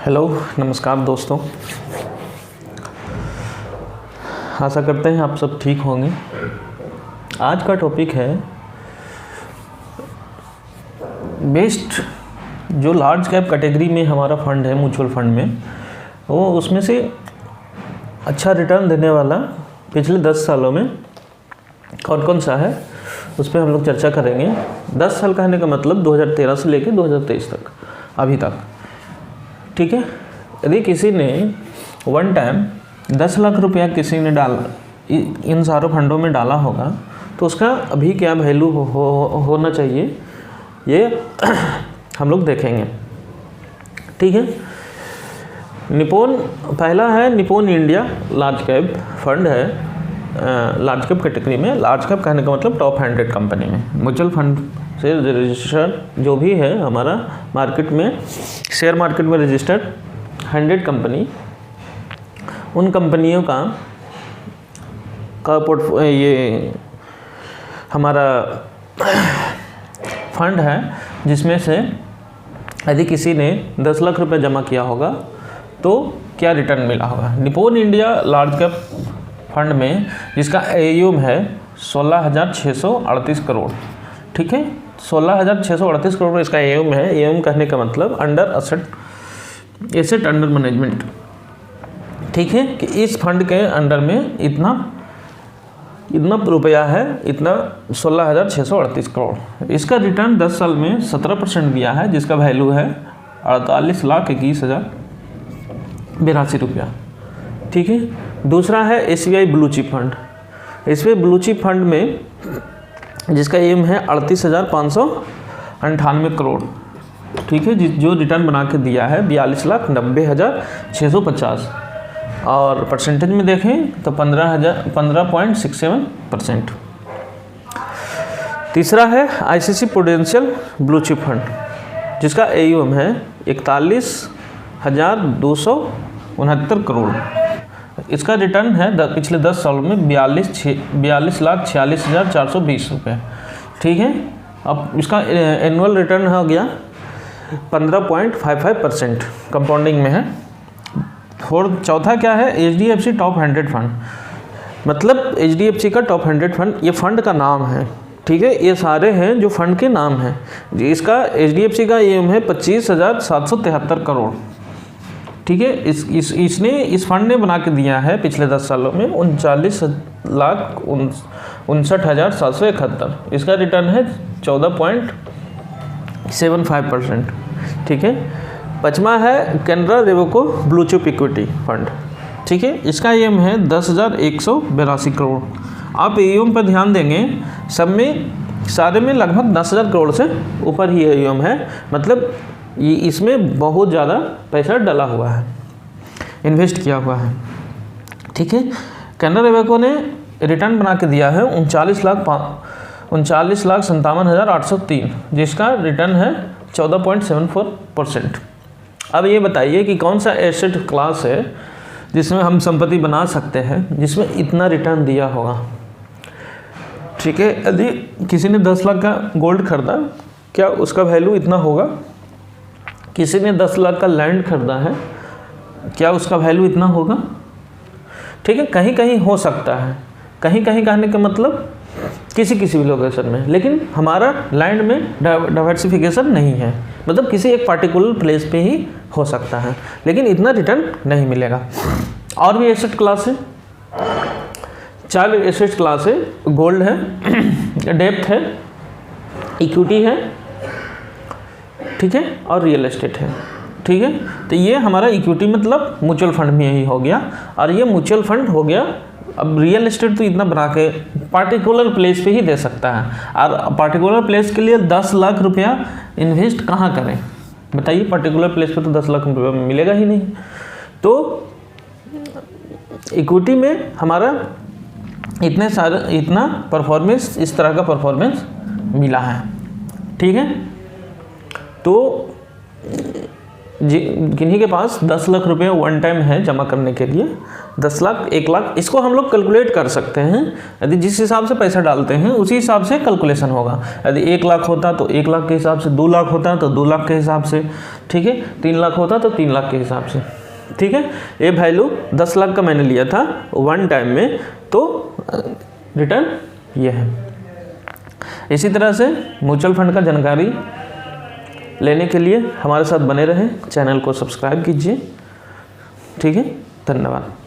Hello नमस्कार दोस्तों, आशा करते हैं आप सब ठीक होंगे। आज का टॉपिक है बेस्ट जो लार्ज कैप कैटेगरी में हमारा फंड है म्यूचुअल फंड में, वो उसमें से अच्छा रिटर्न देने वाला पिछले 10 सालों में कौन कौन सा है, उस पर हम लोग चर्चा करेंगे। 10 साल कहने का मतलब 2013 से लेकर 2023 तक, अभी तक। ठीक है। यदि किसी ने वन टाइम 10 लाख रुपया किसी ने डाला, इन सारों फंडों में डाला होगा, तो उसका अभी क्या वैल्यू होना चाहिए, ये हम लोग देखेंगे। ठीक है। निपोन पहला है, Nippon India large cap fund है। लार्ज कैप कैटेगरी में, लार्ज कैप कहने का मतलब टॉप 100 कंपनी में म्यूचुअल फंड से रजिस्टर्ड जो भी है हमारा मार्केट में, शेयर मार्केट में रजिस्टर्ड 100 कंपनी, उन कंपनियों का ये हमारा फंड है, जिसमें से यदि किसी ने 10 लाख रुपए जमा किया होगा तो क्या रिटर्न मिला होगा। Nippon India large cap fund में जिसका AUM है 16,638 करोड़। ठीक है, 16,638 करोड़ इसका AUM है। AUM कहने का मतलब अंडर एसेट अंडर मैनेजमेंट। ठीक है, कि इस फंड के अंडर में इतना रुपया है, इतना 16,638 करोड़। इसका रिटर्न 10 साल में 17% दिया है, जिसका वैल्यू है 48,21,082 रुपया। ठीक है। दूसरा है SBI blue chip fund. SBI blue chip fund में जिसका AUM है 38,598 करोड़। ठीक है, जो रिटर्न बना के दिया है 42,90,650, और परसेंटेज में देखें तो 15.67%। तीसरा है ICICI prudential blue chip fund, जिसका AUM है 41,269 करोड़। इसका रिटर्न है पिछले 10 सालों में 42,46,420 रुपये। ठीक है। अब इसका एनुअल रिटर्न हो गया 15.55%, कंपाउंडिंग में है। चौथा क्या है, HDFC टॉप 100 फंड। मतलब HDFC का टॉप 100 फंड, ये फंड का नाम है। ठीक है, ये सारे हैं जो फंड के नाम हैं। इसका HDFC का AUM है 25,773 करोड़। ठीक है। इसने इस फंड ने बना के दिया है पिछले 10 सालों में 39,59,771। इसका रिटर्न है 14.75%। ठीक है। पांचवा है Canara Robeco blue chip equity fund. ठीक है, इसका AUM है 10,182 करोड़। आप AUM पर ध्यान देंगे, सब में सारे में लगभग 10,000 करोड़ से ऊपर ही AUM है। मतलब ये इसमें बहुत ज़्यादा पैसा डाला हुआ है, इन्वेस्ट किया हुआ है। ठीक है। कैनरा रेवोको ने रिटर्न बना के दिया है 39,57,803, जिसका रिटर्न है 14.74%। अब ये बताइए कि कौन सा एसेट क्लास है जिसमें हम संपत्ति बना सकते हैं, जिसमें इतना रिटर्न दिया होगा। ठीक है। यदि किसी ने 10 लाख का गोल्ड खरीदा, क्या उसका वैल्यू इतना होगा? किसी ने 10 लाख का लैंड खरीदा है, क्या उसका वैल्यू इतना होगा? ठीक है, कहीं कहीं हो सकता है, कहीं कहीं कहने का मतलब किसी भी लोकेशन में, लेकिन हमारा लैंड में डाइवर्सिफिकेशन नहीं है। मतलब किसी एक पार्टिकुलर प्लेस पे ही हो सकता है, लेकिन इतना रिटर्न नहीं मिलेगा। और भी एसेट क्लास है, 4 एसेट क्लास है। गोल्ड है, डेब्ट है, इक्विटी है, ठीक है, और रियल एस्टेट है। ठीक है। तो ये हमारा इक्विटी मतलब म्यूचुअल फंड में ही हो गया, और ये म्यूचुअल फंड हो गया। अब रियल एस्टेट तो इतना बना के पार्टिकुलर प्लेस पे ही दे सकता है, और पार्टिकुलर प्लेस के लिए 10 लाख रुपया इन्वेस्ट कहाँ करें बताइए। पार्टिकुलर प्लेस पे तो 10 लाख रुपया मिलेगा ही नहीं। तो इक्विटी में हमारा इतना परफॉर्मेंस, इस तरह का परफॉर्मेंस मिला है। ठीक है। तो किन्हीं के पास 10 लाख रुपए वन टाइम है जमा करने के लिए, 10 लाख, 1 लाख, इसको हम लोग कैलकुलेट कर सकते हैं। यदि जिस हिसाब से पैसा डालते हैं उसी हिसाब से कैलकुलेशन होगा। यदि 1 लाख होता तो 1 लाख के हिसाब से, 2 लाख होता तो 2 लाख के हिसाब से, ठीक है, 3 लाख होता तो 3 लाख के हिसाब से, ठीक है। ये वैल्यू 10 लाख का मैंने लिया था वन टाइम में, तो रिटर्न ये है। इसी तरह से म्यूचुअल फंड का जानकारी लेने के लिए हमारे साथ बने रहें, चैनल को सब्सक्राइब कीजिए, ठीक है। धन्यवाद।